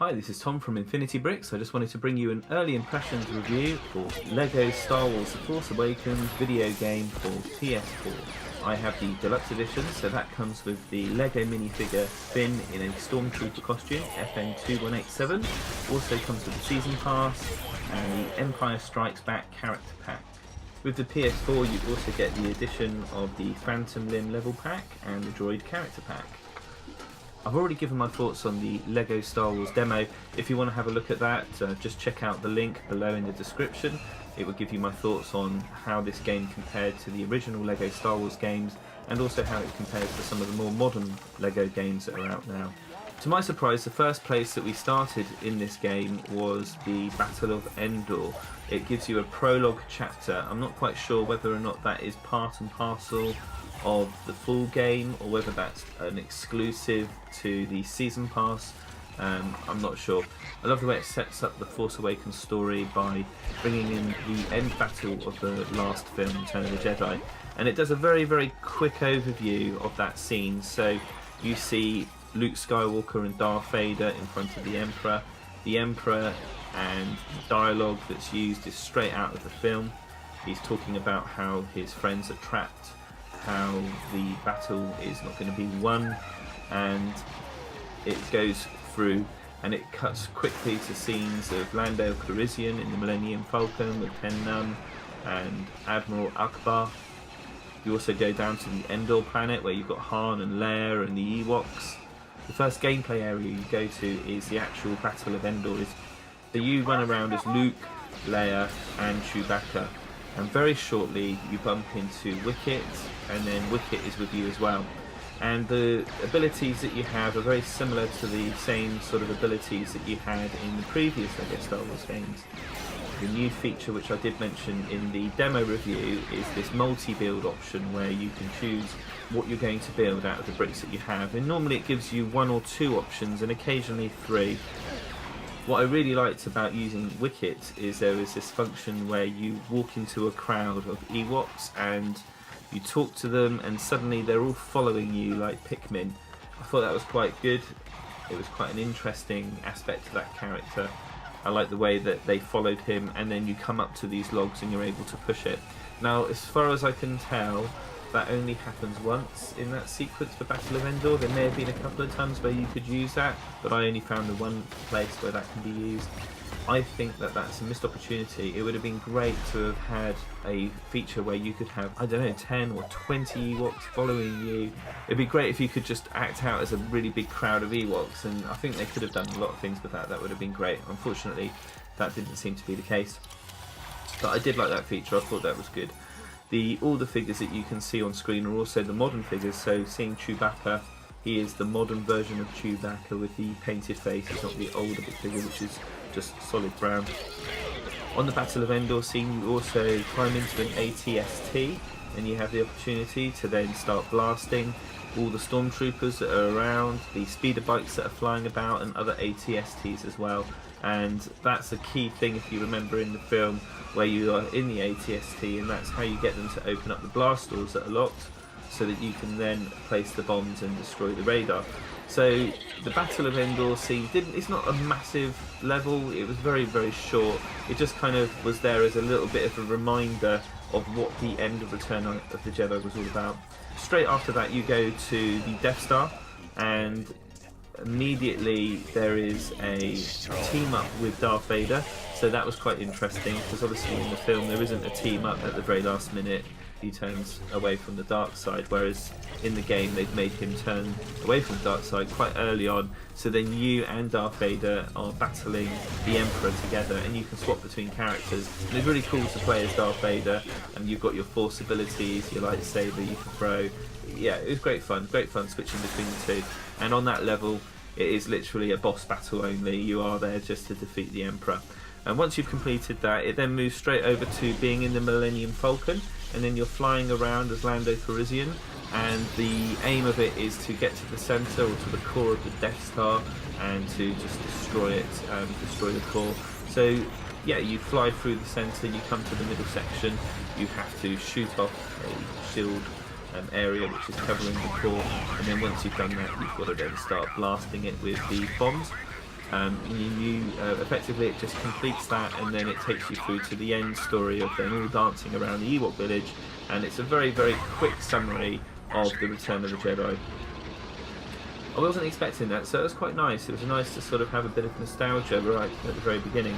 Hi, this is Tom from Infinity Bricks. I just wanted to bring you an early impressions review for LEGO Star Wars The Force Awakens video game for PS4. I have the deluxe edition, so that comes with the LEGO minifigure Finn in a Stormtrooper costume, FN2187. Also comes with the Season Pass and the Empire Strikes Back character pack. With the PS4 you also get the addition of the Phantom Limb level pack and the Droid character pack. I've already given my thoughts on the LEGO Star Wars demo. If you want to have a look at that, just check out the link below in the description. It will give you my thoughts on how this game compared to the original LEGO Star Wars games and also how it compares to some of the more modern LEGO games that are out now. To my surprise, the first place that we started in this game was the Battle of Endor. It gives you a prologue chapter. I'm not quite sure whether or not that is part and parcel of the full game or whether that's an exclusive to the Season Pass. I'm not sure. I love the way it sets up the Force Awakens story by bringing in the end battle of the last film, Return of the Jedi, and it does a very quick overview of that scene. So you see Luke Skywalker and Darth Vader in front of the Emperor. The Emperor, and the dialogue that's used is straight out of the film. He's talking about how his friends are trapped, how the battle is not going to be won, and it goes through and it cuts quickly to scenes of Lando Calrissian in the Millennium Falcon with Ten Nun and Admiral Akbar. You also go down to the Endor planet where you've got Han and Leia and the Ewoks. The first gameplay area you go to is the actual Battle of Endor. So you run around as Luke, Leia and Chewbacca, and very shortly you bump into Wicket, and then Wicket is with you as well. And the abilities that you have are very similar to the same sort of abilities that you had in the previous LEGO Star Wars games. The new feature, which I did mention in the demo review, is this multi-build option where you can choose what you're going to build out of the bricks that you have, and normally it gives you 1 or 2 options and occasionally 3. What I really liked about using Wicket is there is this function where you walk into a crowd of Ewoks and you talk to them and suddenly they're all following you like Pikmin. I thought that was quite good. It was quite an interesting aspect to that character. I like the way that they followed him, and then you come up to these logs and you're able to push it. Now, as far as I can tell, that only happens once in that sequence for Battle of Endor. There may have been a couple of times where you could use that, but I only found the one place where that can be used. I think that that's a missed opportunity. It would have been great to have had a feature where you could have, I don't know, 10 or 20 Ewoks following you. It'd be great if you could just act out as a really big crowd of Ewoks, and I think they could have done a lot of things with that. That would have been great. Unfortunately, that didn't seem to be the case. But I did like that feature. I thought that was good. All the figures that you can see on screen are also the modern figures, so seeing Chewbacca, he is the modern version of Chewbacca with the painted face. It's not the older figure, which is just solid brown. On the Battle of Endor scene, you also climb into an AT-ST and you have the opportunity to then start blasting all the stormtroopers that are around, the speeder bikes that are flying about, and other AT-STs as well. And that's a key thing, if you remember, in the film where you are in the AT-ST, and that's how you get them to open up the blast doors that are locked so that you can then place the bombs and destroy the radar. So the Battle of Endor scene it's not a massive level, it was very short. It just kind of was there as a little bit of a reminder of what the end of Return of the Jedi was all about. Straight after that you go to the Death Star, and immediately there is a team up with Darth Vader. So that was quite interesting, because obviously in the film there isn't a team up at the very last minute. He turns away from the dark side, whereas in the game they've made him turn away from the dark side quite early on. So then you and Darth Vader are battling the Emperor together, and you can swap between characters. And it's really cool to play as Darth Vader, and you've got your Force abilities, your lightsaber you can throw. Yeah, it was great fun switching between the two. And on that level, it is literally a boss battle only. You are there just to defeat the Emperor. And once you've completed that, it then moves straight over to being in the Millennium Falcon, and then you're flying around as Lando Calrissian, and the aim of it is to get to the centre or to the core of the Death Star and to just destroy it, destroy the core. So yeah, you fly through the centre, you come to the middle section, you have to shoot off a shield area which is covering the core, and then once you've done that, you've got to then start blasting it with the bombs. Effectively it just completes that, and then it takes you through to the end story of them all dancing around the Ewok village, and it's a very, very quick summary of the Return of the Jedi. I wasn't expecting that, so it was quite nice. It was nice to sort of have a bit of nostalgia right at the very beginning.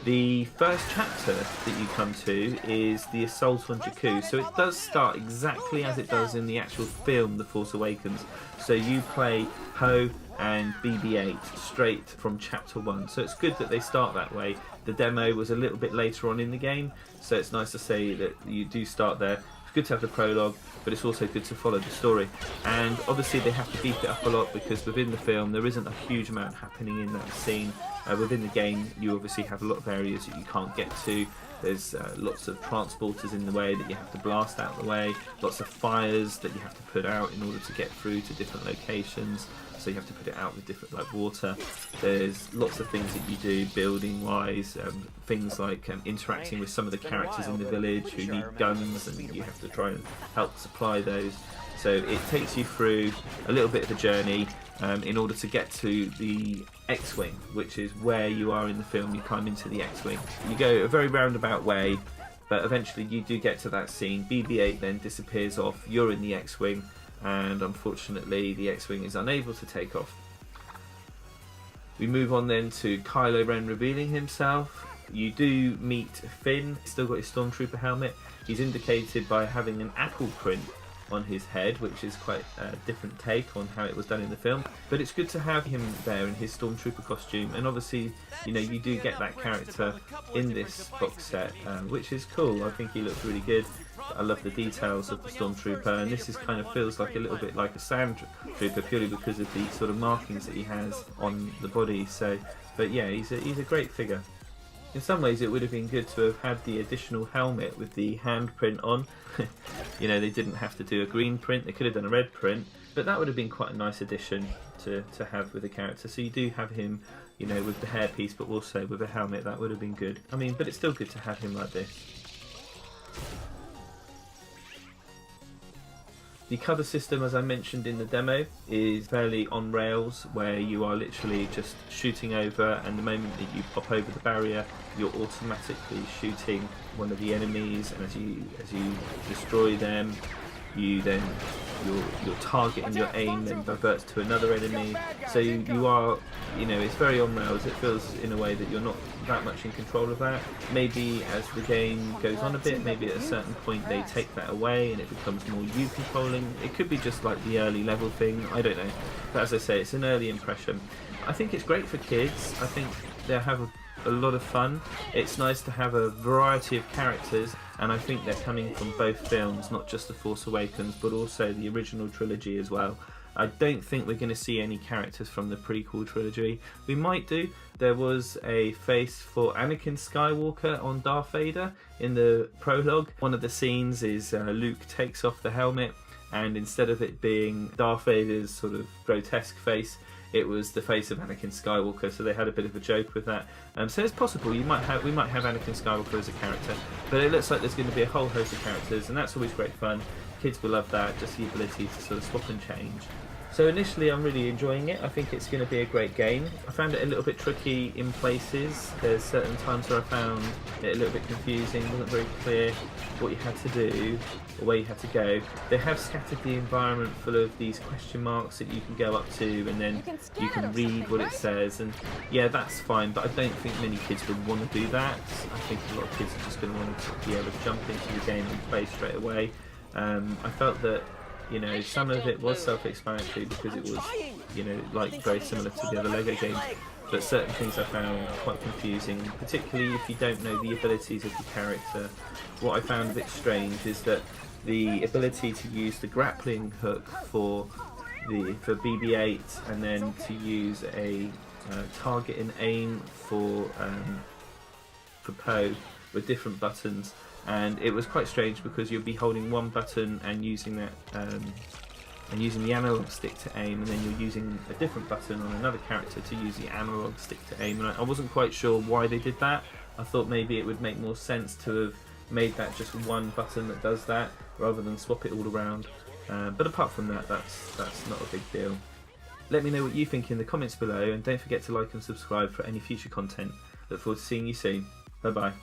The first chapter that you come to is the assault on Jakku, so it does start exactly as it does in the actual film The Force Awakens. So you play Poe and BB-8 straight from chapter 1, so it's good that they start that way. The demo was a little bit later on in the game, so it's nice to say that you do start there. It's good to have the prologue, but it's also good to follow the story. And obviously they have to beef it up a lot, because within the film there isn't a huge amount happening in that scene. Within the game you obviously have a lot of areas that you can't get to. There's lots of transporters in the way that you have to blast out of the way, lots of fires that you have to put out in order to get through to different locations, so you have to put it out with different, like water. There's lots of things that you do building wise, things like interacting with some of the characters in the village who need guns, and you have to try and help supply those. So it takes you through a little bit of a journey in order to get to the X-Wing, which is where you are in the film. You climb into the X-Wing. You go a very roundabout way, but eventually you do get to that scene. BB-8 then disappears off, you're in the X-Wing, and unfortunately the X-Wing is unable to take off. We move on then to Kylo Ren revealing himself. You do meet Finn, he's still got his Stormtrooper helmet. He's indicated by having an apple print on his head, which is quite a different take on how it was done in the film, but it's good to have him there in his Stormtrooper costume. And obviously, you know, you do get that character in this box set, which is cool. I think he looks really good. I love the details of the Stormtrooper, and this is kind of feels like a little bit like a Sand Trooper, purely because of the sort of markings that he has on the body. So, but yeah, he's a great figure. In some ways it would have been good to have had the additional helmet with the handprint on. You know, they didn't have to do a green print, they could have done a red print, but that would have been quite a nice addition to have with the character. So you do have him, you know, with the hairpiece, but also with a helmet. That would have been good. I mean, but it's still good to have him like this. The cover system, as I mentioned in the demo, is fairly on rails, where you are literally just shooting over, and the moment that you pop over the barrier, you're automatically shooting one of the enemies, and as you destroy them, your target and your aim then diverts to another enemy. So you are, you know, it's very on rails. It feels in a way that you're not that much in control of that. Maybe as the game goes on a bit, maybe at a certain point they take that away and it becomes more you controlling. It could be just like the early level thing, I don't know. But as I say, it's an early impression. I think it's great for kids. I think they'll have a lot of fun. It's nice to have a variety of characters, and I think they're coming from both films, not just The Force Awakens but also the original trilogy as well. I don't think we're going to see any characters from the prequel trilogy. We might do. There was a face for Anakin Skywalker on Darth Vader in the prologue. One of the scenes is Luke takes off the helmet, and instead of it being Darth Vader's sort of grotesque face, it was the face of Anakin Skywalker, so they had a bit of a joke with that. So it's possible we might have Anakin Skywalker as a character, but it looks like there's going to be a whole host of characters, and that's always great fun. Kids will love that, just the ability to sort of swap and change. So initially I'm really enjoying it. I think it's going to be a great game. I found it a little bit tricky in places. There's certain times where I found it a little bit confusing, wasn't very clear what you had to do or where you had to go. They have scattered the environment full of these question marks that you can go up to, and then you can read what it says, and yeah, that's fine, but I don't think many kids would want to do that. I think a lot of kids are just going to want to be able to jump into the game and play straight away. I felt that, you know, some of it was self-explanatory because it was, you know, like very similar to the other Lego games, but certain things I found quite confusing, particularly if you don't know the abilities of the character. What I found a bit strange is that the ability to use the grappling hook for BB-8, and then to use a target and aim for Poe with different buttons. And it was quite strange because you'll be holding one button and using that, and using the analog stick to aim, and then you're using a different button on another character to use the analog stick to aim. And I wasn't quite sure why they did that. I thought maybe it would make more sense to have made that just one button that does that, rather than swap it all around. But apart from that, that's not a big deal. Let me know what you think in the comments below, and don't forget to like and subscribe for any future content. Look forward to seeing you soon. Bye bye.